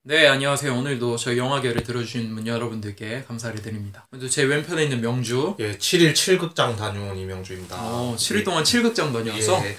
네, 안녕하세요. 오늘도 저희 영화계를 들어주신 분 여러분들께 감사를 드립니다. 오늘도 제 왼편에 있는 명주. 예, 7일 7극장 다녀온 이명주입니다. 7일 동안 7극장 다녀왔어? 예.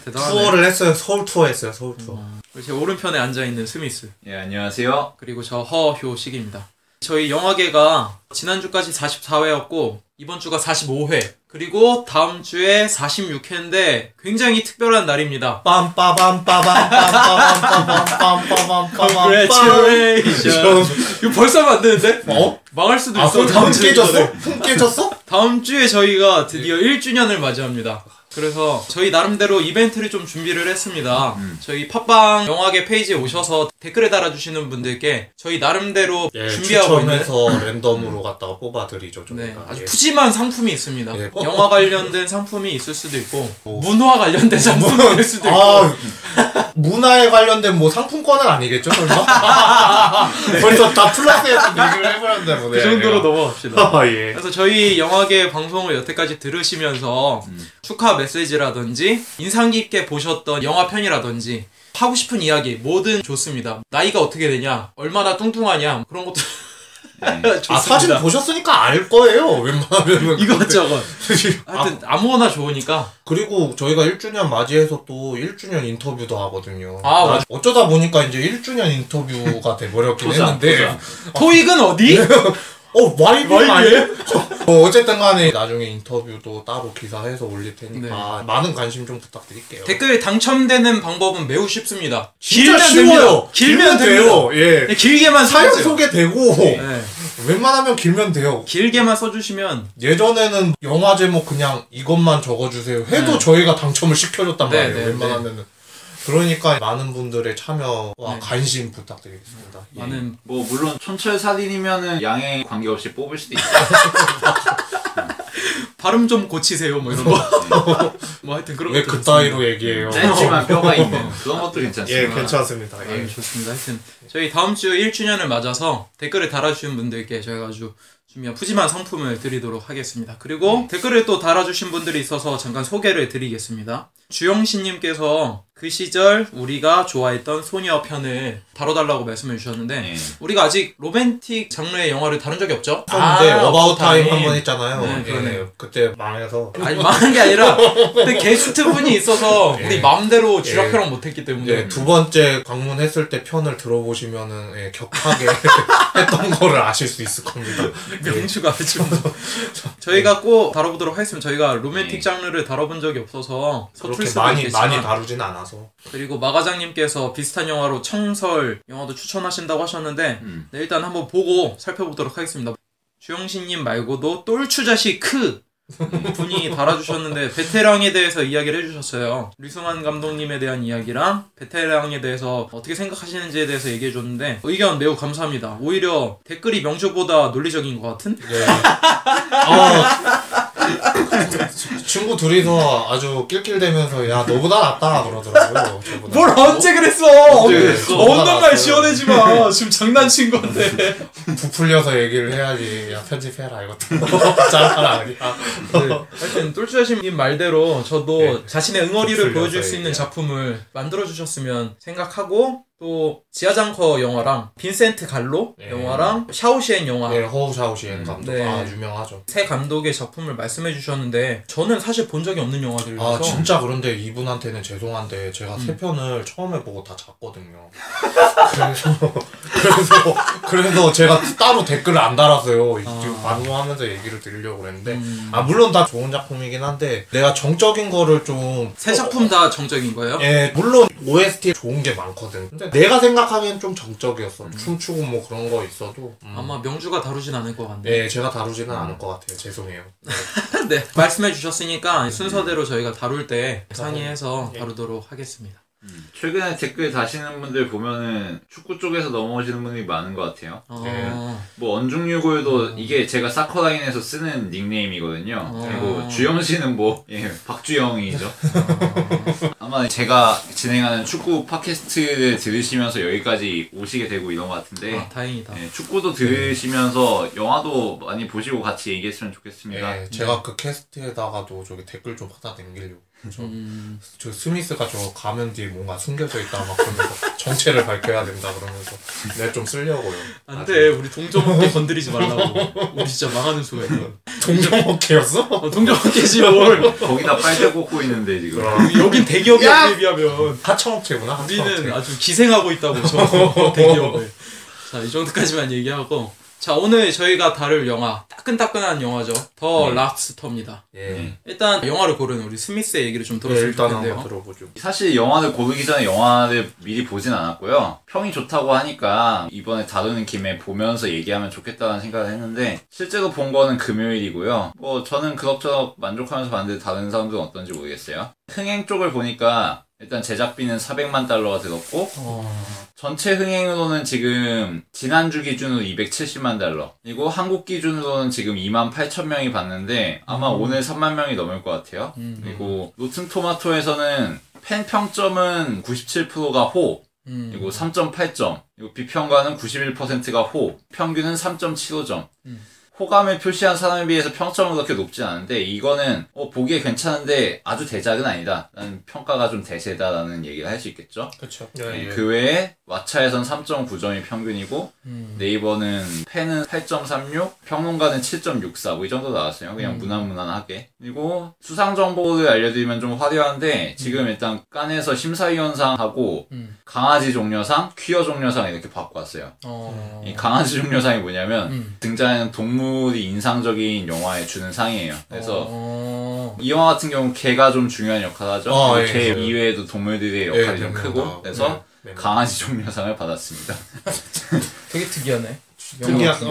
대단하네. 투어를 했어요. 서울 투어 했어요. 서울 투어. 그리고 제 오른편에 앉아있는 스미스. 예, 안녕하세요. 그리고 저 허효식입니다. 저희 영화계가 지난주까지 44회였고 이번 주가 45회 그리고 다음 주에 46회인데 굉장히 특별한 날입니다. 빰빠밤빠밤빰빠밤빰빰빰빰빰빰 Congratulations. 이거 벌써 하면 안 되는데? 망할 수도 있어. 그럼 다음 깨졌어? 품 깨졌어? 다음 주에 저희가 드디어 1주년을 맞이합니다. 그래서 저희 나름대로 이벤트를 좀 준비를 했습니다. 저희 팟빵 영화계 페이지에 오셔서 댓글을 달아주시는 분들께 저희 나름대로 준비하고 있는 추첨해서 랜덤으로 갖다가 뽑아드리죠. 네, 아주 푸짐한 상품이 있습니다. 예. 영화 관련된 상품이 있을 수도 있고 문화 관련된 상품이 있을 수도 있고 문화에 관련된 뭐 상품권은 아니겠죠? 설마? 벌써 다 플러스에서 얘기를 해버렸는데 뭐. 그 정도로 넘어갑시다. 예. 그래서 저희 영화계 방송을 여태까지 들으시면서 축하 메시지라든지 인상 깊게 보셨던 영화편이라든지 하고 싶은 이야기 뭐든 좋습니다. 나이가 어떻게 되냐, 얼마나 뚱뚱하냐 그런 것도 좋습니다. 사진 보셨으니까 알 거예요. 웬만하면 이것저것 하여튼 아무거나 좋으니까. 그리고 저희가 1주년 맞이해서 또 1주년 인터뷰도 하거든요. 맞아. 어쩌다 보니까 이제 1주년 인터뷰가 돼버렸긴 했는데 토익은 어디? 말이에요? 어쨌든 간에 나중에 인터뷰도 따로 기사해서 올릴 테니까 많은 관심 좀 부탁드릴게요. 댓글 당첨되는 방법은 매우 쉽습니다. 진짜 길면 쉬워요. 됩니다. 길면 돼요. 예. 길게만 사연 써주세요. 소개되고 네. 웬만하면 길면 돼요. 길게만 써주시면. 예전에는 영화 제목 그냥 이것만 적어주세요 해도 저희가 당첨을 시켜줬단 말이에요. 웬만하면은. 그러니까 많은 분들의 참여와 관심 부탁드리겠습니다. 많은 뭐 물론 촌철살인이면은 양에 관계없이 뽑을 수도 있어요. 발음 좀 고치세요 뭐 이런 거. 뭐 하여튼 그런 왜 것도 그따위로 얘기해요? 짧지만 뼈가 있는 그런 것도 괜찮습니다. 예, 괜찮습니다. 예. 좋습니다. 하여튼 저희 다음 주 1주년을 맞아서 댓글을 달아주신 분들께 저희가 아주 준비한 푸짐한 상품을 드리도록 하겠습니다. 그리고 댓글을 또 달아주신 분들이 있어서 잠깐 소개를 드리겠습니다. 주영신님께서 그 시절 우리가 좋아했던 소녀 편을 다뤄달라고 말씀해 주셨는데 우리가 아직 로맨틱 장르의 영화를 다룬 적이 없죠? 어바웃 타임 한번 했잖아요. 네, 그러네요. 그때 망해서. 아니 망한 게 아니라 그때 게스트분이 있어서 우리 마음대로 쥐락펴락 못했기 때문에 두 번째 방문했을 때 편을 들어보시면은 격하게 했던 거를 아실 수 있을 겁니다. 명주가 아주 저희가 꼭 다뤄보도록 하겠습니다. 저희가 로맨틱 장르를 다뤄본 적이 없어서 서툴 수도 있겠지만 많이 다루지는 않아서. 그리고 마과장님께서 비슷한 영화로 청설 영화도 추천하신다고 하셨는데 네, 일단 한번 보고 살펴보도록 하겠습니다. 주영신님 말고도 똘추자식 크 분이 달아주셨는데 베테랑에 대해서 이야기를 해주셨어요. 류승환 감독님에 대한 이야기랑 베테랑에 대해서 어떻게 생각하시는지에 대해서 얘기해줬는데 의견 매우 감사합니다. 오히려 댓글이 명주보다 논리적인 것 같은? 네. 친구 둘이서 아주 낄낄대면서 야 너보다 낫다 그러더라고요. 저보다. 뭘 언제 그랬어? 언젠가 지원해지마. 지금 장난친 건데. 부풀려서 얘기를 해야지. 야 편집해라 이것도. 잘하라 그냥. 하여튼 똘추자신님 말대로 저도 자신의 응어리를 보여줄 수 있는 얘기야. 작품을 만들어주셨으면 생각하고 또 지하장커 영화랑 빈센트 갈로 영화랑 샤오시엔 영화 허우 샤오시엔 감독 유명하죠. 세 감독의 작품을 말씀해 주셨는데 저는 사실 본 적이 없는 영화들이라서 진짜 그런데 이분한테는 죄송한데 제가 세 편을 처음에 보고 다 잤거든요. 그래서 제가 따로 댓글을 안 달았어요. 지금 방송하면서 얘기를 드리려고 그랬는데 물론 다 좋은 작품이긴 한데 내가 정적인 거를 좀 세 작품 다 정적인 거예요? 예, 물론 OST 좋은 게 많거든. 근데 내가 생각하기엔 좀 정적이었어. 춤추고 뭐 그런 거 있어도 아마 명주가 다루진 않을 것 같네요. 네, 제가 다루지는 않을 것 같아요. 죄송해요. 네, 말씀해 주셨으니까 순서대로 저희가 다룰 때 상의해서 다루도록 하겠습니다. 최근에 댓글 다시는 분들 보면은 축구 쪽에서 넘어오시는 분이 많은 것 같아요. 뭐 언중유골도 이게 제가 사커라인에서 쓰는 닉네임이거든요. 그리고 주영씨는 뭐 박주영이죠. 아마 제가 진행하는 축구 팟캐스트를 들으시면서 여기까지 오시게 되고 이런 것 같은데 다행이다. 축구도 들으시면서 영화도 많이 보시고 같이 얘기했으면 좋겠습니다. 제가 그 캐스트에다가도 저기 댓글 좀 받아 남기려고. 저 스미스가 저 가면 뒤에 뭔가 숨겨져 있다 막 그러면서 정체를 밝혀야 된다 그러면서 내가 좀 쓰려고요. 안돼 우리 동정업계 건드리지 말라고. 우리 진짜 망하는 수가 있어. 동정업계였어? 동정업계지 뭘. 거기다 빨대 꽂고 있는데 지금. 여긴 대기업이야 비하면. 하청업체구나. 하청업체. 우리는 아주 기생하고 있다고 저 대기업을. 자, 이 정도까지만 얘기하고. 자, 오늘 저희가 다룰 영화, 따끈따끈한 영화죠. 더 랍스터입니다. 예. 일단 영화를 고르는 우리 스미스의 얘기를 좀 들었으면 일단 좋겠는데요. 한번 들어보죠. 사실 영화를 고르기 전에 영화를 미리 보진 않았고요. 평이 좋다고 하니까 이번에 다루는 김에 보면서 얘기하면 좋겠다는 생각을 했는데 실제로 본 거는 금요일이고요. 뭐 저는 그럭저럭 만족하면서 봤는데 다른 사람들은 어떤지 모르겠어요. 흥행 쪽을 보니까 일단 제작비는 400만 달러가 들었고 전체 흥행으로는 지금 지난주 기준으로 270만 달러 그리고 한국 기준으로는 지금 2만 8천 명이 봤는데 아마 오늘 3만 명이 넘을 것 같아요. 그리고 로튼토마토에서는 팬 평점은 97%가 호 그리고 3.8점 그리고 비평가는 91%가 호 평균은 3.75점 호감을 표시한 사람에 비해서 평점은 그렇게 높진 않은데 이거는 보기에 괜찮은데 아주 대작은 아니다 라는 평가가 좀 대세다라는 얘기를 할 수 있겠죠. 그렇죠. 네, 그 외에 왓챠에선 3.9점이 평균이고 네이버는 팬은 8.36 평론가는 7.64 뭐 이 정도 나왔어요. 그냥 무난무난하게. 그리고 수상 정보를 알려드리면 좀 화려한데 지금 일단 깐에서 심사위원상하고 강아지 종려상, 퀴어 종려상 이렇게 받고 왔어요. 이 강아지 종려상이 뭐냐면 등장하는 동물이 인상적인 영화에 주는 상이에요. 그래서 이 영화 같은 경우는 개가 좀 중요한 역할을 하죠. 개 이외에도 동물들의 역할이 좀 크고 그래서 강아지 종려상을 받았습니다. 되게 특이하네.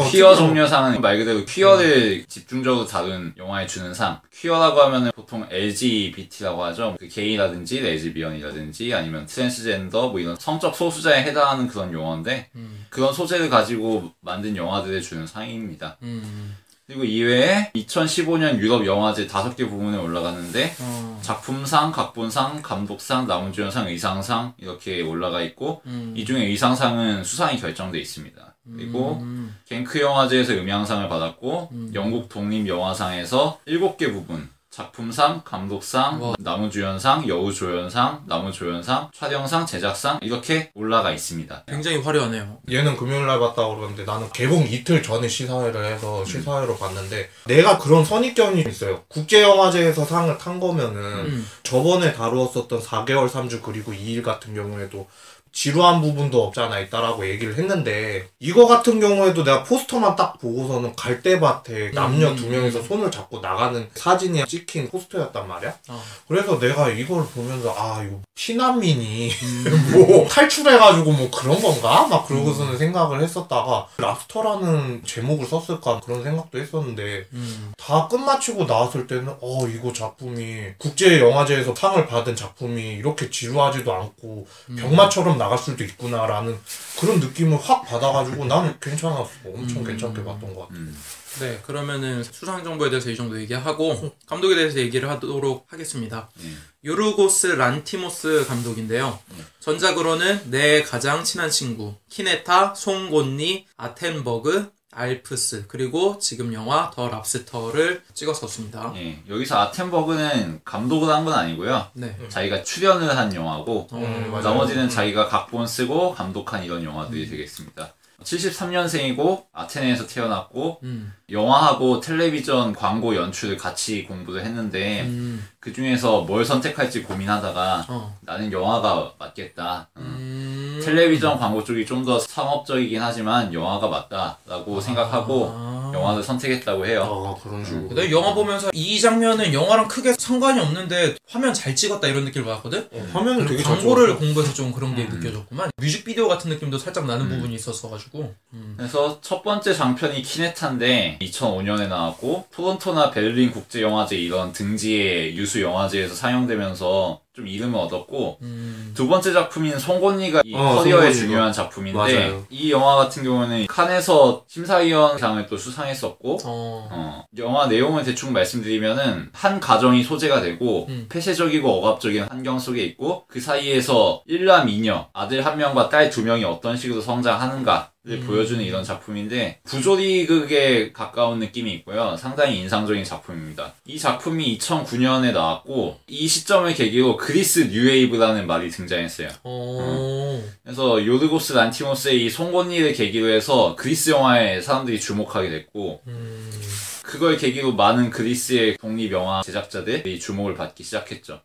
퀴어 종려상은 말 그대로 퀴어를 집중적으로 다룬 영화에 주는 상. 퀴어라고 하면은 보통 LGBT라고 하죠. 그 게이라든지 레즈비언이라든지 아니면 트랜스젠더 뭐 이런 성적 소수자에 해당하는 그런 용어인데 그런 소재를 가지고 만든 영화들에 주는 상입니다. 그리고 이외에 2015년 유럽 영화제 5개 부문에 올라갔는데 작품상, 각본상, 감독상, 남우주연상, 의상상 이렇게 올라가 있고 이 중에 의상상은 수상이 결정돼 있습니다. 그리고 겐크 영화제에서 음향상을 받았고 영국 독립영화상에서 7개 부분 작품상, 감독상, 남우주연상, 여우조연상, 남우조연상, 촬영상, 제작상 이렇게 올라가 있습니다. 굉장히 화려하네요. 얘는 금요일날 봤다고 그러는데 나는 개봉 이틀 전에 시사회를 해서 시사회로 봤는데 내가 그런 선입견이 있어요. 국제영화제에서 상을 탄 거면은 저번에 다루었었던 4개월 3주 그리고 2일 같은 경우에도 지루한 부분도 없잖아 있다라고 얘기를 했는데 이거 같은 경우에도 내가 포스터만 딱 보고서는 갈대밭에 남녀 2명이서 손을 잡고 나가는 사진이 찍힌 포스터였단 말이야. 그래서 내가 이걸 보면서 아 이거 피난민이 뭐 탈출해가지고 뭐 그런 건가? 막 그러고서는 생각을 했었다가 랍스터라는 제목을 썼을까 그런 생각도 했었는데 다 끝마치고 나왔을 때는 이거 작품이 국제영화제에서 상을 받은 작품이 이렇게 지루하지도 않고 병마처럼 나갈 수도 있구나라는 그런 느낌을 확 받아가지고 나는 괜찮았어. 엄청 괜찮게 봤던 것 같아. 네, 그러면은 수상 정보에 대해서 이 정도 얘기하고 감독에 대해서 얘기를 하도록 하겠습니다. 요르고스 란티모스 감독인데요. 전작으로는 내 가장 친한 친구, 키네타, 송곳니, 아텐버그, 알프스 그리고 지금 영화 더 랍스터를 찍었었습니다. 예, 여기서 아텐버그는 감독을 한 건 아니고요. 네. 자기가 출연을 한 영화고 나머지는 자기가 각본 쓰고 감독한 이런 영화들이 되겠습니다. 73년생이고 아테네에서 태어났고 영화하고 텔레비전 광고 연출을 같이 공부를 했는데 그 중에서 뭘 선택할지 고민하다가 나는 영화가 맞겠다. 텔레비전 광고 쪽이 좀 더 상업적이긴 하지만 영화가 맞다라고 생각하고 영화를 선택했다고 해요. 그런 식으로. 내가 영화 보면서 이 장면은 영화랑 크게 상관이 없는데 화면 잘 찍었다 이런 느낌을 받았거든? 화면은 되게 잘 광고를 찍었어. 공부해서 좀 그런 게 느껴졌구만. 뮤직비디오 같은 느낌도 살짝 나는 부분이 있었어가지고. 그래서 첫 번째 장편이 키네타인데 2005년에 나왔고 토론토나 베를린 국제영화제 이런 등지의 유수 영화제에서 상영되면서 좀 이름을 얻었고 두 번째 작품인 송곳니가 이 커리어의 중요한 작품인데 맞아요. 이 영화 같은 경우는 칸에서 심사위원상을 또 수상했었고 영화 내용을 대충 말씀드리면은 한 가정이 소재가 되고 폐쇄적이고 억압적인 환경 속에 있고 그 사이에서 일남 이녀 아들 한 명과 딸 두 명이 어떤 식으로 성장하는가 보여주는 이런 작품인데 부조리극에 가까운 느낌이 있고요. 상당히 인상적인 작품입니다. 이 작품이 2009년에 나왔고 이 시점을 계기로 그리스 뉴웨이브라는 말이 등장했어요. 그래서 요르고스 란티모스의 이 송곳니를 계기로 해서 그리스 영화에 사람들이 주목하게 됐고 그걸 계기로 많은 그리스의 독립영화 제작자들이 주목을 받기 시작했죠.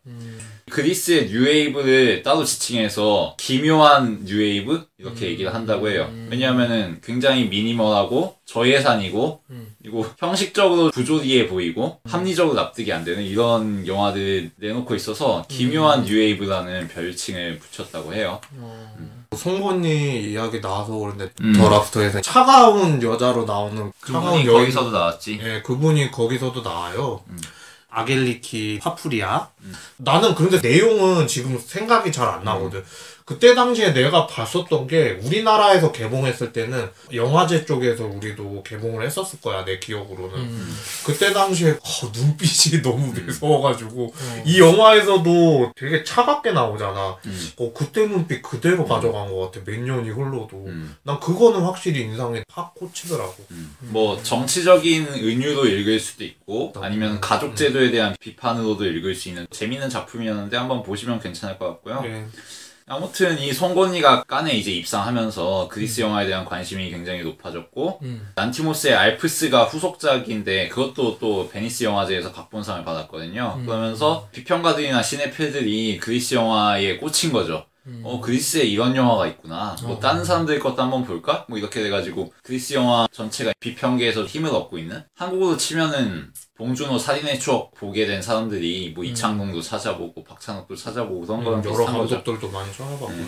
그리스의 뉴웨이브를 따로 지칭해서 기묘한 뉴웨이브? 이렇게 얘기를 한다고 해요. 왜냐하면은 굉장히 미니멀하고 저예산이고 그리고 형식적으로 부조리해 보이고 합리적으로 납득이 안 되는 이런 영화들을 내놓고 있어서 기묘한 뉴웨이브라는 별칭을 붙였다고 해요. 송곳니 이야기 나와서 그런데 더 랍스터에서 차가운 여자로 나오는 그분이 거기서도 나왔지. 예, 그분이 거기서도 나와요. 아겔리키 파프리아. 나는 그런데 내용은 지금 생각이 잘 안 나거든. 그때 당시에 내가 봤었던 게 우리나라에서 개봉했을 때는 영화제 쪽에서 우리도 개봉을 했었을 거야, 내 기억으로는. 그때 당시에 눈빛이 너무 매서워가지고 이 영화에서도 되게 차갑게 나오잖아. 그때 눈빛 그대로 가져간 것 같아. 몇 년이 흘러도. 난 그거는 확실히 인상에 팍 꽂히더라고. 뭐 정치적인 은유로 읽을 수도 있고 아니면 가족 제도에 대한 비판으로도 읽을 수 있는 재밌는 작품이었는데 한번 보시면 괜찮을 것 같고요. 네. 아무튼 이 송곳니가 칸에 이제 입상하면서 그리스 영화에 대한 관심이 굉장히 높아졌고 란티모스의 알프스가 후속작인데 그것도 또 베니스 영화제에서 각본상을 받았거든요. 그러면서 비평가들이나 시네필들이 그리스 영화에 꽂힌 거죠. 그리스에 이런 영화가 있구나. 뭐 다른 사람들 것도 한번 볼까? 뭐 이렇게 돼가지고 그리스 영화 전체가 비평계에서 힘을 얻고 있는, 한국으로 치면은 봉준호 살인의 추억 보게 된 사람들이 뭐 이창동도 찾아보고 박찬욱도 찾아보고 그런 거랑 여러 비슷한 거죠. 감독들도 많이 찾아봤구나.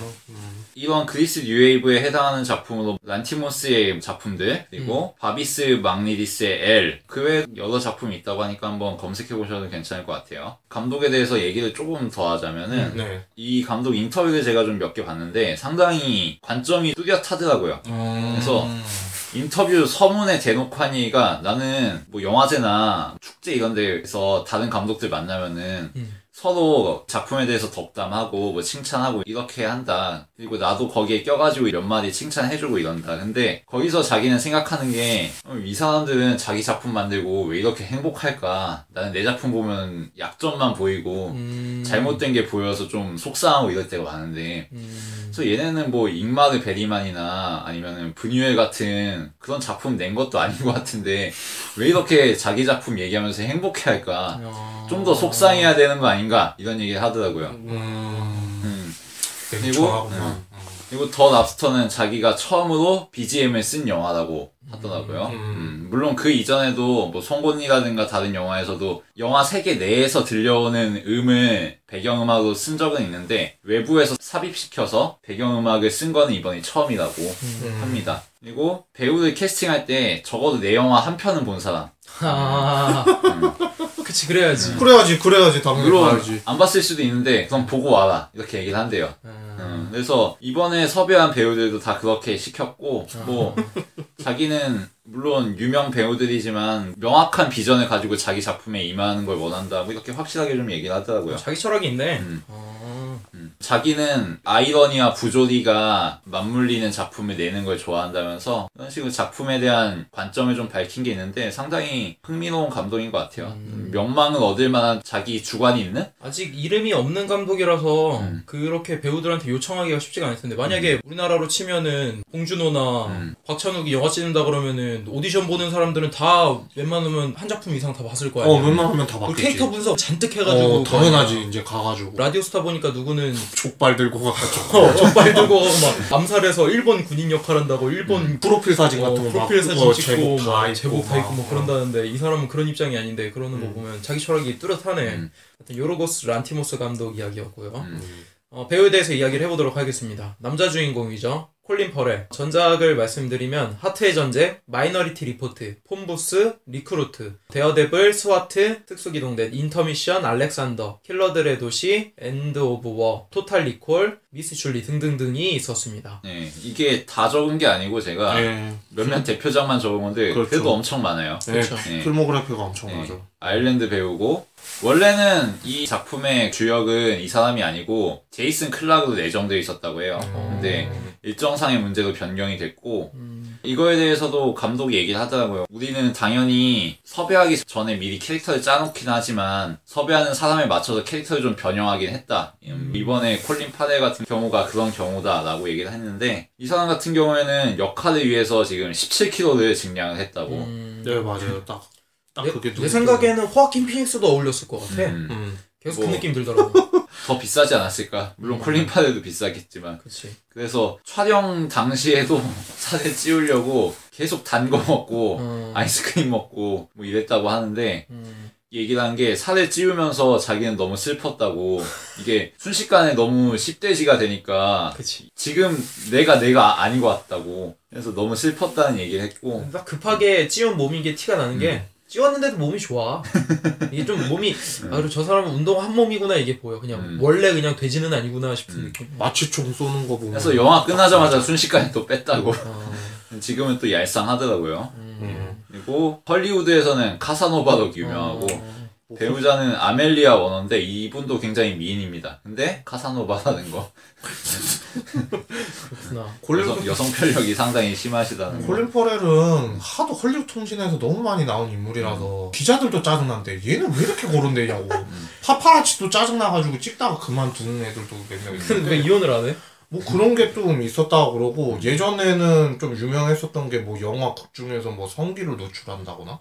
이런 그리스 뉴웨이브에 해당하는 작품으로 란티모스의 작품들 그리고 바비스 막리디스의 엘, 그 외에 여러 작품이 있다고 하니까 한번 검색해 보셔도 괜찮을 것 같아요. 감독에 대해서 얘기를 조금 더 하자면은 네. 이 감독 인터뷰를 제가 좀 몇 개 봤는데 상당히 관점이 뚜렷하더라고요. 그래서 인터뷰 서문에 대놓고 한 얘기가, 나는 뭐 영화제나 축제 이런 데에서 다른 감독들 만나면은 서로 작품에 대해서 덕담하고 뭐 칭찬하고 이렇게 한다. 그리고 나도 거기에 껴가지고 몇 마디 칭찬해주고 이런다. 근데 거기서 자기는 생각하는 게, 이 사람들은 자기 작품 만들고 왜 이렇게 행복할까? 나는 내 작품 보면 약점만 보이고 잘못된 게 보여서 좀 속상하고 이럴 때가 많은데, 그래서 얘네는 뭐 잉마르 베리만이나 아니면은 브뉴엘 같은 그런 작품 낸 것도 아닌 것 같은데 왜 이렇게 자기 작품 얘기하면서 행복해할까? 좀 더 속상해야 되는 거 아닌가? 이런 얘기를 하더라고요. 그리고 더 랍스터는 자기가 처음으로 BGM을 쓴 영화라고 하더라고요. 물론 그 이전에도 뭐 송곳니라든가 다른 영화에서도 영화 세계 내에서 들려오는 음을 배경음악으로 쓴 적은 있는데 외부에서 삽입시켜서 배경음악을 쓴 거는 이번이 처음이라고 합니다. 그리고 배우를 캐스팅할 때 적어도 내 영화 한 편은 본 사람. 그치, 그래야지. 그래야지 당연히 물론 봐야지. 안 봤을 수도 있는데 그럼 보고 와라 이렇게 얘기를 한대요. 그래서 이번에 섭외한 배우들도 다 그렇게 시켰고, 뭐 자기는 물론 유명 배우들이지만 명확한 비전을 가지고 자기 작품에 임하는 걸 원한다, 뭐 이렇게 확실하게 좀 얘기를 하더라고요. 자기 철학이 있네. 자기는 아이러니와 부조리가 맞물리는 작품을 내는 걸 좋아한다면서 그런 식으로 작품에 대한 관점을 좀 밝힌 게 있는데 상당히 흥미로운 감독인 것 같아요. 명망을 얻을 만한 자기 주관이 있는? 아직 이름이 없는 감독이라서 그렇게 배우들한테 요청하기가 쉽지가 않을 텐데, 만약에 우리나라로 치면은 봉준호나 박찬욱이 영화 찍는다 그러면은 오디션 보는 사람들은 다 웬만하면 한 작품 이상 다 봤을 거 아니야. 웬만하면 다 봤겠지. 캐릭터 분석 잔뜩 해가지고 당연하지. 이제 가가지고 라디오스타 보니까 누구는 족발 들고 가가지고 족발 들고 가고 막 암살해서 일본 군인 역할 한다고 일본 프로필 사진 같은 거 프로필 사진 찍고 제복 다 입고 뭐 그런다는데, 이 사람은 그런 입장이 아닌데 그러는 거 보면 자기 철학이 뚜렷하네. 하여튼 요르고스 란티모스 감독 이야기였고요. 배우에 대해서 이야기를 해보도록 하겠습니다. 남자 주인공이죠. 콜린 퍼렐. 전작을 말씀드리면 하트의 전쟁, 마이너리티 리포트, 폼부스, 리크루트, 데어데블, 스와트, 특수기동대, 인터미션, 알렉산더, 킬러들의 도시, 엔드 오브 워, 토탈 리콜, 미스 슐리 등등등이 있었습니다. 네, 이게 다 적은 게 아니고 제가 몇몇 대표작만 적은 건데 그래도 엄청 많아요. 그렇죠. 필모그래피가 엄청 많죠. 아일랜드 배우고, 원래는 이 작품의 주역은 이 사람이 아니고 제이슨 클락으로 내정되어 있었다고 해요. 근데 일정상의 문제로 변경이 됐고 이거에 대해서도 감독이 얘기를 하더라고요. 우리는 당연히 섭외하기 전에 미리 캐릭터를 짜놓긴 하지만 섭외하는 사람에 맞춰서 캐릭터를 좀 변형하긴 했다. 이번에 콜린 파렐 같은 경우가 그런 경우다 라고 얘기를 했는데 이 사람 같은 경우에는 역할을 위해서 지금 17kg를 증량을 했다고. 네 맞아요. 딱 그게 내 생각에는 호아킨 피닉스도 어울렸을 것 같아. 계속 그 느낌 들더라고. 더 비싸지 않았을까? 물론 콜린 파렐도 비싸겠지만. 그치. 그래서 촬영 당시에도 살을 찌우려고 계속 단 거 먹고 아이스크림 먹고 뭐 이랬다고 하는데 얘기를 한 게 살을 찌우면서 자기는 너무 슬펐다고. 이게 순식간에 너무 10대지가 되니까 그치. 지금 내가 아닌 것 같다고. 그래서 너무 슬펐다는 얘기를 했고 딱 급하게 찌운 몸인 게 티가 나는 게 찌웠는데도 몸이 좋아. 이게 좀 몸이 그리고 저 사람은 운동 한 몸이구나 이게 보여. 그냥 원래 그냥 돼지는 아니구나 싶은 느낌. 마취총 쏘는 거 보면. 그래서 영화 끝나자마자 순식간에 또 뺐다고. 지금은 또 얄쌍하더라고요. 그리고 헐리우드에서는 카사노바로 유명하고 배우자는 아멜리아 워너인데 이분도 굉장히 미인입니다. 근데 카사노바라는 거. 여성 편력이 상당히 심하시다는 거. 콜린 퍼렐은 하도 헐리우드 통신에서 너무 많이 나온 인물이라서 기자들도 짜증난데 얘는 왜 이렇게 거론되냐고. 파파라치도 짜증나가지고 찍다가 그만두는 애들도 몇 명 있는데 왜 이혼을 안 해? 뭐 그런 게 좀 있었다고 그러고 예전에는 좀 유명했었던 게 뭐 영화 극 중에서 뭐 성기를 노출한다거나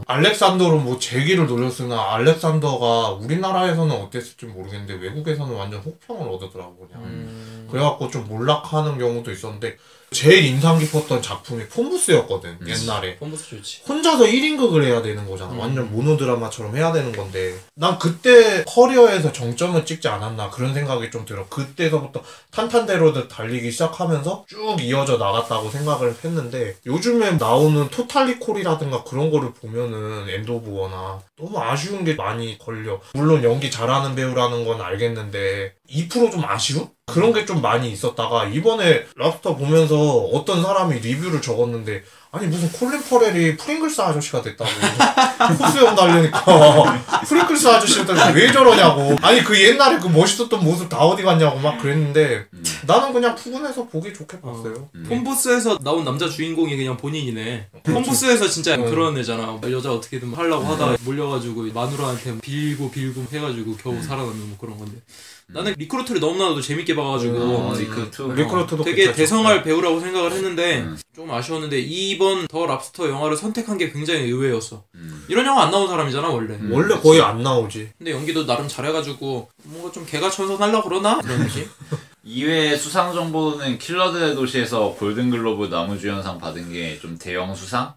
알렉산더는 뭐 제기를 돌렸으나 알렉산더가 우리나라에서는 어땠을지 모르겠는데 외국에서는 완전 혹평을 얻었더라고 그냥. 그래갖고 좀 몰락하는 경우도 있었는데 제일 인상 깊었던 작품이 폼부스였거든 옛날에. 폼부스 좋지. 혼자서 1인극을 해야 되는 거잖아. 완전 모노드라마처럼 해야 되는 건데 난 그때 커리어에서 정점을 찍지 않았나 그런 생각이 좀 들어. 그때서부터 탄탄대로들 달리기 시작하면서 쭉 이어져 나갔다고 생각을 했는데 요즘에 나오는 토탈리콜이라든가 그런 거를 보면은 엔드 오브 워나 너무 아쉬운 게 많이 걸려. 물론 연기 잘하는 배우라는 건 알겠는데 2%좀 아쉬운? 그런 게 좀 많이 있었다가 이번에 랍스터 보면서 어떤 사람이 리뷰를 적었는데 아니 무슨 콜린 퍼렐이 프링글스 아저씨가 됐다고. 코수염 달려니까 프링글스 아저씨가 왜 저러냐고. 아니 그 옛날에 그 멋있었던 모습 다 어디 갔냐고 막 그랬는데 나는 그냥 푸근해서 보기 좋게 봤어요. 폼부스에서 나온 남자 주인공이 그냥 본인이네. 폼부스에서 진짜 그런 애잖아. 여자 어떻게든 하려고 하다가 몰려가지고 마누라한테 빌고 해가지고 겨우 살아남는 뭐 그런 건데. 나는 리크루트를 너무나도 재밌게 봐가지고 리크루트도 되게 괜찮죠. 대성할 배우라고 생각을 했는데 좀 아쉬웠는데 이번 더 랍스터 영화를 선택한 게 굉장히 의외였어. 이런 영화 안 나온 사람이잖아 원래. 원래 거의 안 나오지. 근데 연기도 나름 잘해가지고 뭔가 좀 개가천선하려고 그러나? 그런 느낌? 이외의 수상 정보는 킬러들의 도시에서 골든글로브 나무주연상 받은 게 좀 대형 수상?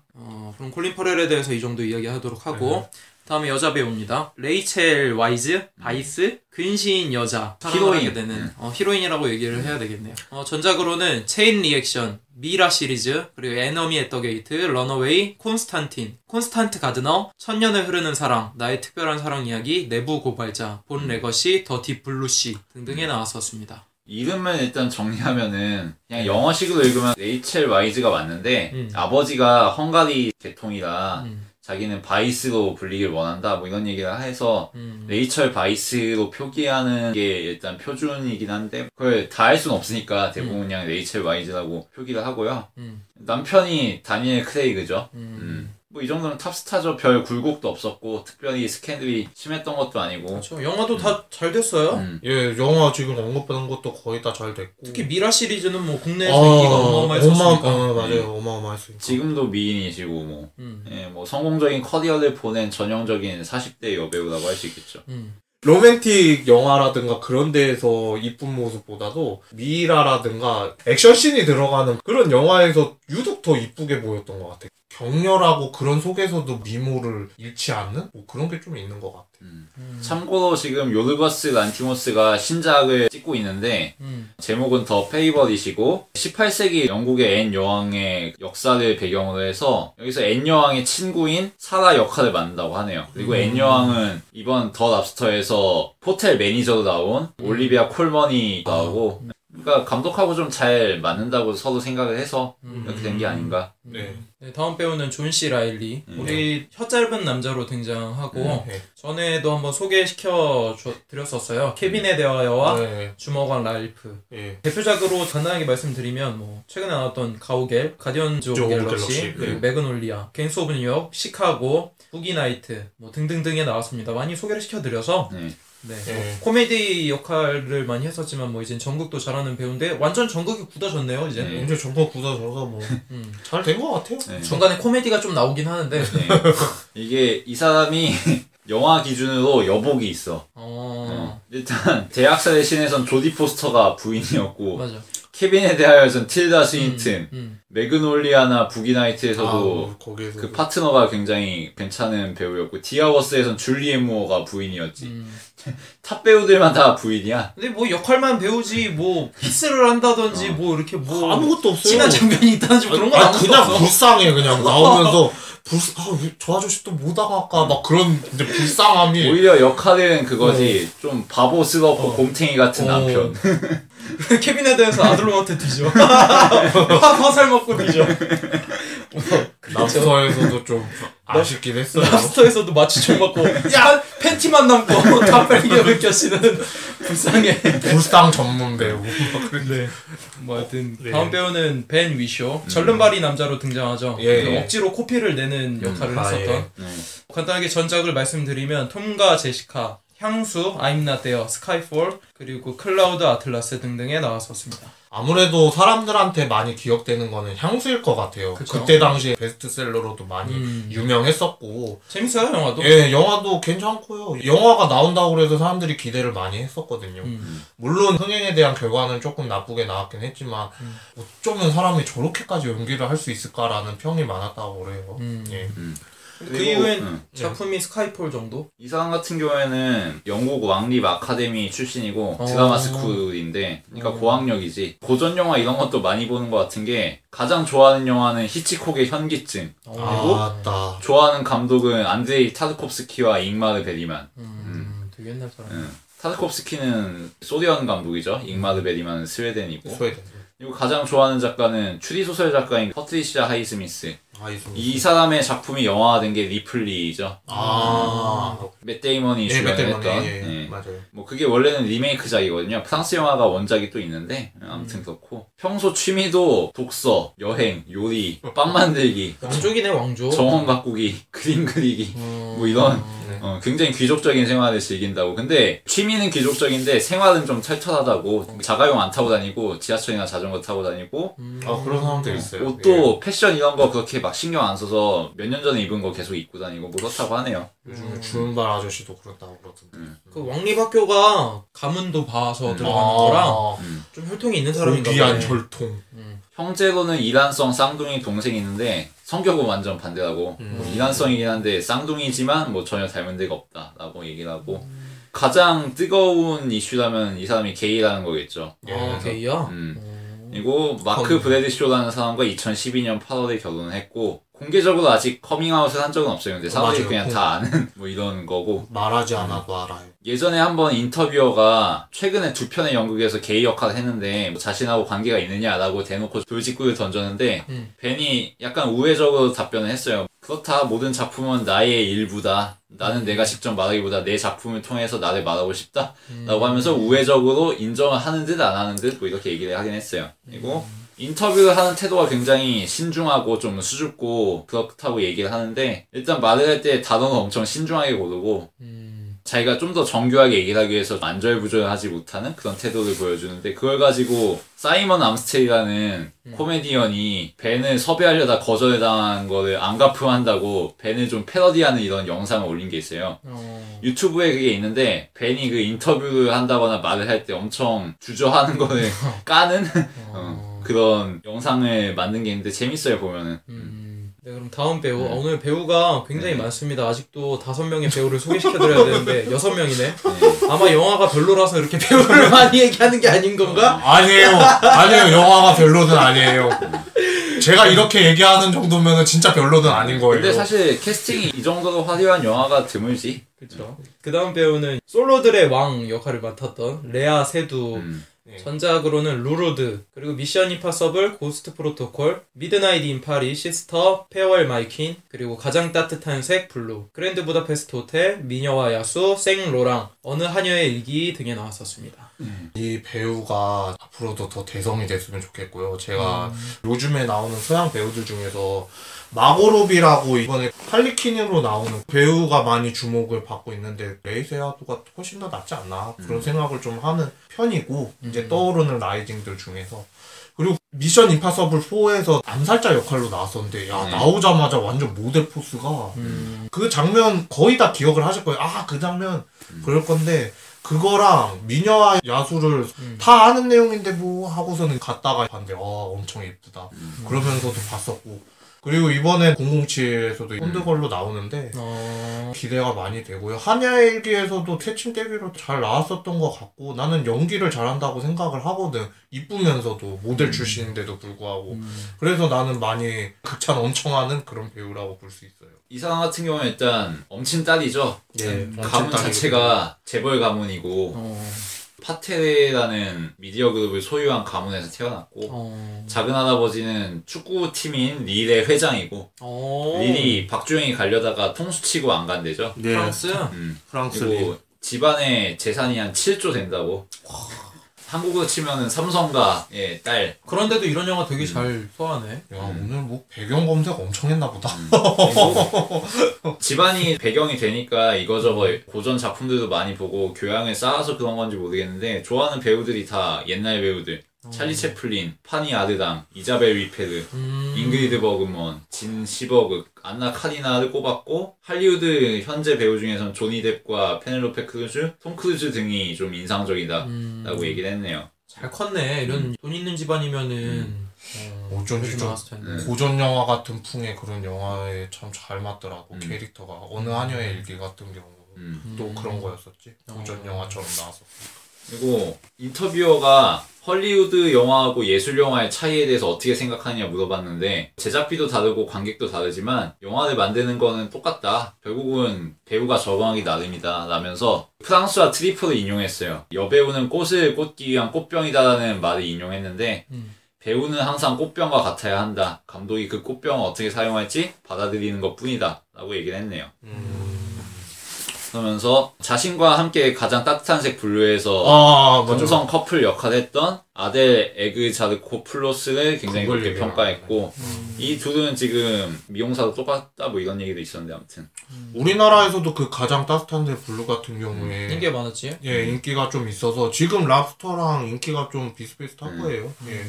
그럼 콜린 퍼렐에 대해서 이 정도 이야기하도록 하고 다음에 여자 배우입니다. 레이첼 와이즈, 바이스, 근시인 여자 히로인 되는 히로인이라고 얘기를 해야 되겠네요. 전작으로는 체인 리액션, 미라 시리즈, 그리고 에너미 앳 더 게이트, 런어웨이, 콘스탄틴, 콘스탄트 가드너, 천년을 흐르는 사랑, 나의 특별한 사랑 이야기, 내부 고발자, 본 레거시, 더 딥 블루시 등등에 나왔었습니다. 이름만 일단 정리하면은 그냥 영어식으로 읽으면 레이첼 와이즈가 맞는데 아버지가 헝가리 계통이라 자기는 바이스로 불리길 원한다 뭐 이런 얘기를 해서 레이첼 바이스로 표기하는 게 일단 표준이긴 한데 그걸 다 할 수는 없으니까 대부분 그냥 레이첼 와이즈라고 표기를 하고요. 남편이 다니엘 크레이그죠. 뭐 이 정도면 탑스타죠. 별 굴곡도 없었고 특별히 스캔들이 심했던 것도 아니고. 그렇죠. 영화도 다 잘 됐어요. 예, 영화 지금 언급하는 것도 거의 다 잘 됐고. 특히 미라 시리즈는 뭐 국내에서 인기가 어마어마했었으니까. 맞아요. 어마어마했으니까. 지금도 미인이시고 뭐, 예, 뭐 성공적인 커리어를 보낸 전형적인 40대 여배우라고 할 수 있겠죠. 로맨틱 영화라든가 그런 데에서 이쁜 모습보다도 미라라든가 액션씬이 들어가는 그런 영화에서 유독 더 이쁘게 보였던 것 같아요. 격렬하고 그런 속에서도 미모를 잃지 않는? 뭐 그런 게 좀 있는 것 같아요. 참고로 지금 요르거스 란티모스가 신작을 찍고 있는데 제목은 더 페이버릿이고 18세기 영국의 앤 여왕의 역사를 배경으로 해서 여기서 앤 여왕의 친구인 사라 역할을 맡는다고 하네요. 그리고 앤 여왕은 이번 더 랍스터에서 호텔 매니저로 나온 올리비아 콜먼이 나오고 그러니까 감독하고 좀 잘 맞는다고 서로 생각을 해서 이렇게 된 게 아닌가. 네. 네, 다음 배우는 존 C 라일리. 우리 혀 짧은 남자로 등장하고 전에도 한번 소개시켜 드렸었어요. 케빈에 대하여와 주먹왕 랄프. 대표작으로 간단하게 말씀드리면 뭐 최근에 나왔던 가오갤, 가디언즈 오브 갤럭시, 그리고 매그놀리아, 갱스 오브 뉴욕, 시카고, 부기나이트 뭐 등등등에 나왔습니다. 많이 소개를 시켜드려서 뭐 코미디 역할을 많이 했었지만 뭐 이제 전극도 잘하는 배우인데 완전 전극이 굳어졌네요 이제. 이제 전극 굳어져서 뭐 잘 된 것 같아요. 중간에 코미디가 좀 나오긴 하는데 이게 이 사람이 영화 기준으로 여복이 있어. 일단 대학살의 신에선 조디 포스터가 부인이었고 맞아. 케빈에 대하여선 틸다 스윈튼, 매그놀리아나 부기나이트에서도 그 파트너가 굉장히 괜찮은 배우였고 디아워스에선 줄리엣 무어가 부인이었지. 탑 배우들만 다 부인이야. 근데 뭐 역할만 배우지 뭐 키스를 한다든지 뭐 이렇게 뭐 아무것도 없어요. 진한 장면이 있다든지 그런 건 아무것도 그냥 없어. 불쌍해 그냥 나오면서 저 아저씨 또 뭐다가 아까 막 그런 이제 불쌍함이. 오히려 역할은 그거지. 좀 바보스럽고 곰탱이 같은 남편. 케빈에 대해서 아들로한테 뒤져. 화살 먹고 뒤져. 랍스터에서도 좀 아쉽긴 했어요. 랍스터에서도 마취총 맞고 야 팬티만 남고 다 빨개 벗겨지는 불쌍해. 불쌍 전문 배우. 근데 뭐 하여튼 다음 배우는 벤 위쇼. 절름발이 남자로 등장하죠. 억지로 코피를 내는 역할을 했었던. 간단하게 전작을 말씀드리면 톰과 제시카, 향수, I'm Not There, 스카이폴, 그리고 클라우드 아틀라스 등등에 나왔었습니다. 아무래도 사람들한테 많이 기억되는 거는 향수일 것 같아요. 그쵸? 그때 당시에 베스트셀러로도 많이 유명했었고. 재밌어요 영화도? 예, 영화도 괜찮고요. 영화가 나온다고 그래서 사람들이 기대를 많이 했었거든요. 물론 흥행에 대한 결과는 조금 나쁘게 나왔긴 했지만 어쩌면 사람이 저렇게까지 연기를 할 수 있을까라는 평이 많았다고 그래요. 그 이후엔 작품이 스카이폴 정도? 이 사람 같은 경우에는 영국 왕립 아카데미 출신이고 드라마 스쿨인데 그러니까 고학력이지. 고전 영화 이런 것도 많이 보는 것 같은 게 가장 좋아하는 영화는 히치콕의 현기증. 그리고 좋아하는 감독은 안드레이 타르콥스키와 잉마르 베리만. 되게 옛날 사람. 타르콥스키는 소련 감독이죠. 잉마르 베리만은 스웨덴이고. 그리고 가장 좋아하는 작가는 추리소설 작가인 퍼트리시아 하이스미스. 이 사람의 작품이 영화화된 게 리플리죠. 맷 데이먼이 주연했던. 맞아요. 뭐 그게 원래는 리메이크작이거든요. 프랑스 영화가 원작이 또 있는데 아무튼 그렇고 평소 취미도 독서, 여행, 요리, 빵 만들기, 왕족이네 왕족. 정원 가꾸기, 그림 그리기 뭐 이런 굉장히 귀족적인 생활을 즐긴다고. 근데 취미는 귀족적인데 생활은 좀 털털하다고. 자가용 안 타고 다니고 지하철이나 자전거 타고 다니고 그런 사람들 있어요. 옷도 패션 이런 거 그렇게 막 신경 안 써서 몇 년 전에 입은 거 계속 입고 다니고 뭐 그렇다고 하네요. 요즘 주은발 아저씨도 그렇다고 그러던데. 그 왕립학교가 가문도 봐서 들어가는 거랑 좀 혈통이 있는 사람인가 보네. 귀한 혈통. 형제로는 이란성 쌍둥이 동생이 있는데 성격은 완전 반대라고. 뭐 이란성이긴 한데 쌍둥이지만 뭐 전혀 닮은 데가 없다라고 얘기를 하고. 가장 뜨거운 이슈라면 이 사람이 게이라는 거겠죠. 게이야? 그리고 마크 브래드쇼라는 사람과 2012년 8월에 결혼을 했고 공개적으로 아직 커밍아웃을 한 적은 없어요. 근데 사람들이 그냥 다 아는 뭐 이런 거고. 말하지 않아도 알아요. 예전에 한번 인터뷰어가 최근에 2편의 연극에서 게이 역할을 했는데 뭐 자신하고 관계가 있느냐라고 대놓고 돌직구를 던졌는데 벤이 약간 우회적으로 답변을 했어요. 그렇다, 모든 작품은 나의 일부다. 나는 내가 직접 말하기보다 내 작품을 통해서 나를 말하고 싶다 라고 하면서 우회적으로 인정을 하는 듯 안 하는 듯 뭐 이렇게 얘기를 하긴 했어요. 그리고 인터뷰를 하는 태도가 굉장히 신중하고 좀 수줍고 그렇다고 얘기를 하는데 일단 말을 할 때 단어는 엄청 신중하게 고르고 자기가 좀 더 정교하게 얘기를 하기 위해서 안절부절하지 못하는 그런 태도를 보여주는데 그걸 가지고 사이먼 암스텔이라는 코미디언이 벤을 섭외하려다 거절을 당한 거를 안가품한다고 벤을 좀 패러디하는 이런 영상을 올린 게 있어요. 유튜브에 그게 있는데 벤이 그 인터뷰를 한다거나 말을 할 때 엄청 주저하는 거를 까는 그런 영상을 만든 게 있는데 재밌어요 보면은. 네, 그럼 다음 배우. 오늘 배우가 굉장히 많습니다. 아직도 5명의 배우를 소개시켜드려야 되는데 6명이네. 아마 영화가 별로라서 이렇게 배우를 많이 얘기하는 게 아닌 건가? 아니에요. 영화가 별로는 아니에요. 제가 이렇게 얘기하는 정도면 진짜 별로는 아닌 거예요. 근데 사실 캐스팅이 이 정도로 화려한 영화가 드물지. 그쵸. 그 다음 배우는 솔로들의 왕 역할을 맡았던 레아 세두 네. 전작으로는 루루드, 그리고 미션 임파서블, 고스트 프로토콜, 미드나잇 인 파리, 시스터, 페어웰 마이 퀸, 그리고 가장 따뜻한 색 블루, 그랜드 부다페스트 호텔, 미녀와 야수, 생로랑, 어느 하녀의 일기 등에 나왔었습니다. 이 배우가 앞으로도 더 대성이 됐으면 좋겠고요. 제가 요즘에 나오는 서양 배우들 중에서 마고로비라고 이번에 할리퀸으로 나오는 배우가 많이 주목을 받고 있는데 레이세아도가 훨씬 더 낫지 않나 그런 생각을 좀 하는 편이고 이제 떠오르는 라이징들 중에서 그리고 미션 임파서블 4에서 암살자 역할로 나왔었는데 야 나오자마자 완전 모델 포스가 그 장면 거의 다 기억을 하실 거예요. 아 그 장면 그럴 건데 그거랑 미녀와 야수를 다 아는 내용인데 뭐 하고서는 갔다가 봤는데 엄청 예쁘다 그러면서도 봤었고 그리고 이번에 007에서도 폰드걸로 나오는데 기대가 많이 되고요. 한야의 일기에서도 퇴침대기로 잘 나왔었던 것 같고 나는 연기를 잘한다고 생각을 하거든. 이쁘면서도 모델 출신인데도 불구하고 그래서 나는 많이 극찬 엄청 하는 그런 배우라고 볼 수 있어요. 이 사람 같은 경우는 일단 엄친딸이죠. 네, 가문 자체가 재벌 가문이고 파테라는 미디어 그룹을 소유한 가문에서 태어났고 작은 할아버지는 축구팀인 릴의 회장이고 릴이 박주영이 가려다가 통수치고 안 간대죠. 네. 프랑스 그리고 집안의 재산이 한 7조 된다고. 한국으로 치면은 삼성가의 딸. 그런데도 이런 영화 되게 잘 소화하네. 야 오늘 뭐 배경 검색 엄청 했나 보다. 집안이 배경이 되니까 이거저거 고전 작품들도 많이 보고 교양을 쌓아서 그런 건지 모르겠는데 좋아하는 배우들이 다 옛날 배우들. 찰리 채플린, 파니 아르당, 이자벨 위페르, 잉그리드 버그먼, 진 시버그, 안나 카리나를 꼽았고 할리우드 현재 배우 중에서는 조니 뎁과 페넬로페 크루즈, 톰 크루즈 등이 좀 인상적이다라고 얘기를 했네요. 잘 컸네. 이런 돈 있는 집안이면은 어쩐지 좀 고전 영화 같은 풍의 그런 영화에 참 잘 맞더라고 캐릭터가. 어느 하녀의 일기 같은 경우 또 그런 거였었지. 고전 영화처럼 나왔었고. 그리고 인터뷰어가 헐리우드 영화하고 예술 영화의 차이에 대해서 어떻게 생각하느냐 물어봤는데 제작비도 다르고 관객도 다르지만 영화를 만드는 거는 똑같다. 결국은 배우가 적응하기 나름이다 라면서 프랑스와 트리포를 인용했어요. 여배우는 꽃을 꽂기 위한 꽃병이다라는 말을 인용했는데 배우는 항상 꽃병과 같아야 한다. 감독이 그 꽃병을 어떻게 사용할지 받아들이는 것 뿐이다 라고 얘기를 했네요. 그러면서 자신과 함께 가장 따뜻한 색 블루에서 동성 커플 역할을 했던 아델 에그자르코플로스를 굉장히 높게 평가했고 이 둘은 지금 미용사도 똑같다 뭐 이런 얘기도 있었는데 아무튼 우리나라에서도 그 가장 따뜻한 색 블루 같은 경우에 인기가 많았지? 예 인기가 좀 있어서 지금 랍스터랑 인기가 좀 비슷비슷할 거예요. 예.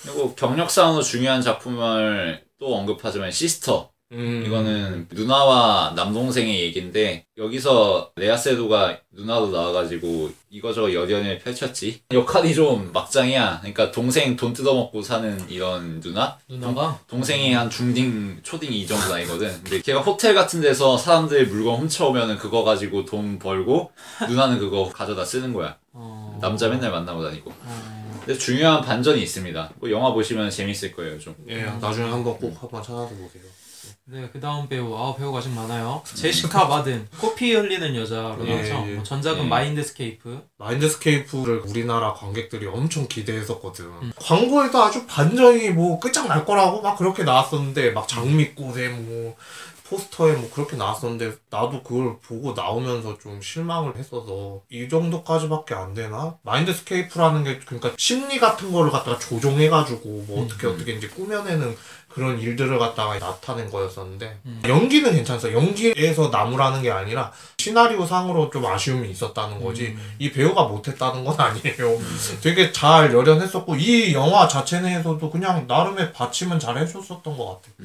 그리고 경력상으로 중요한 작품을 또 언급하자면 시스터 이거는 누나와 남동생의 얘기인데 여기서 레아 세도가 누나로 나와가지고 이거저거 열연을 펼쳤지. 역할이 좀 막장이야. 그러니까 동생 돈 뜯어먹고 사는 이런 누나가? 동생이 한 중딩 초딩 이 정도 나이거든. 근데 걔가 호텔 같은 데서 사람들 물건 훔쳐오면은 그거 가지고 돈 벌고 누나는 그거 가져다 쓰는 거야. 남자 맨날 만나고 다니고. 근데 중요한 반전이 있습니다. 뭐 영화 보시면 재밌을 거예요 좀. 예, 나중에 한번 꼭 한번 찾아서 보세요. 네, 그 다음 배우, 배우가 아직 많아요. 제시카 바든, 코피 흘리는 여자로 나오죠. 전작은 마인드스케이프. 마인드스케이프를 우리나라 관객들이 엄청 기대했었거든. 광고에도 아주 반전이 뭐 끝장날 거라고 막 그렇게 나왔었는데 막 장미꽃에 뭐 포스터에 뭐 그렇게 나왔었는데 나도 그걸 보고 나오면서 좀 실망을 했어서 이 정도까지밖에 안 되나? 마인드스케이프라는 게 그러니까 심리 같은 거를 갖다가 조종해가지고 뭐 어떻게 이제 꾸며내는 그런 일들을 갖다가 나타낸 거였었는데 연기는 괜찮았어요. 연기에서 나무라는 게 아니라 시나리오 상으로 좀 아쉬움이 있었다는 거지 이 배우가 못했다는 건 아니에요. 되게 잘 열연했었고 이 영화 자체 내에서도 그냥 나름의 받침은 잘 해줬었던 것 같아요.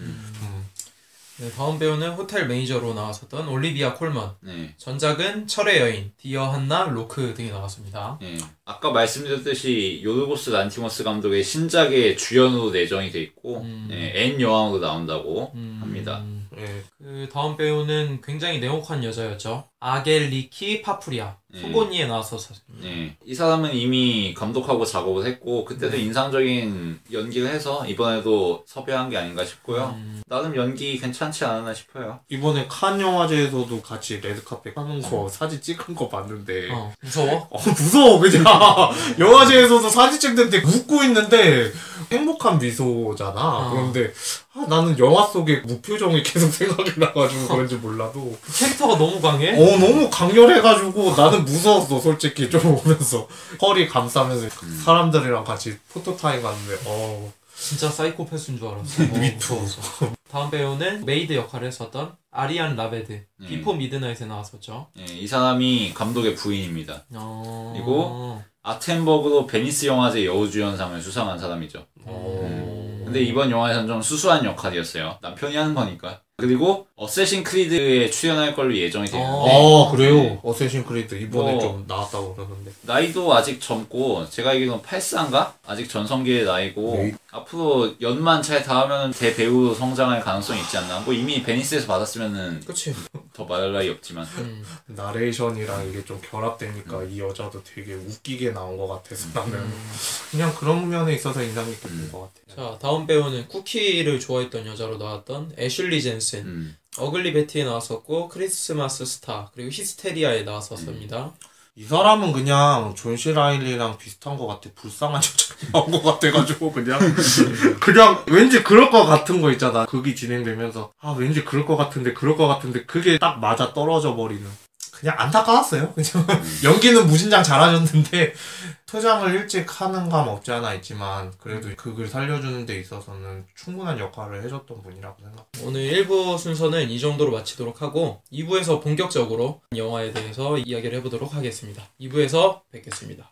네, 다음 배우는 호텔 매니저로 나왔었던 올리비아 콜먼. 네. 전작은 철의 여인, 디어 한나, 로크 등이 나왔습니다. 네. 아까 말씀드렸듯이 요르고스 란티모스 감독의 신작의 주연으로 내정이 돼 있고 N 여왕으로 나온다고 합니다. 그 다음 배우는 굉장히 냉혹한 여자였죠. 아겔리키 파프리아. 후보니에 나왔었어요. 네. 이 사람은 이미 감독하고 작업을 했고 그때도 인상적인 연기를 해서 이번에도 섭외한 게 아닌가 싶고요. 나름 연기 괜찮지 않았나 싶어요. 이번에 칸 영화제에서도 같이 레드카펫 하는 거 사진 찍은 거 봤는데 무서워? 무서워 그냥. 영화제에서도 사진 찍는데 웃고 있는데 행복한 미소잖아. 그런데 나는 영화 속에 무표정이 계속 생각이 나가지고 그런지 몰라도 캐릭터가 너무 강해? 너무 강렬해가지고 나는 무서웠어 솔직히. 좀 오면서 허리 감싸면서 사람들이랑 같이 포토타임 갔는데 진짜 사이코패스인 줄 알았어. 미투어서. 다음 배우는 메이드 역할을 했었던 아리안 라베드. 비포 미드나잇에 나왔었죠. 네, 이 사람이 감독의 부인입니다. 그리고 아텐버그로 베니스 영화제 여우주연상을 수상한 사람이죠. 근데 이번 영화에서는 좀 수수한 역할이었어요. 남편이 하는 거니까. 그리고 어쌔신 크리드에 출연할 걸로 예정이 되는데 그래요? 네. 어쌔신 크리드 이번에 좀 나왔다고 그러는데 나이도 아직 젊고 제가 알기로는 8사인가? 아직 전성기의 나이고 앞으로 연만 잘 닿으면 대배우로 성장할 가능성이 있지 않나. 뭐 이미 베니스에서 받았으면은 그치. 더 말할 나위 없지만 나레이션이랑 이게 좀 결합되니까 이 여자도 되게 웃기게 나온 것 같아서 나는 그냥 그런 면에 있어서 인상 깊게 본 것 같아요. 자, 다음 배우는 쿠키를 좋아했던 여자로 나왔던 애슐리 젠슨. 어글리 베티에 나왔었고 크리스마스 스타 그리고 히스테리아에 나왔었습니다. 이 사람은 그냥 존 시 라일리랑 비슷한 것 같아. 불쌍한 여자 나온 것 같아가지고 그냥 왠지 그럴 것 같은 거 있잖아. 극이 진행되면서 왠지 그럴 것 같은데 그게 딱 맞아 떨어져 버리는. 그냥 안타까웠어요. 그냥 연기는 무진장 잘하셨는데 퇴장을 일찍 하는 감 없지 않아 있지만 그래도 극을 살려주는 데 있어서는 충분한 역할을 해줬던 분이라고 생각합니다. 오늘 1부 순서는 이 정도로 마치도록 하고 2부에서 본격적으로 영화에 대해서 이야기를 해보도록 하겠습니다. 2부에서 뵙겠습니다.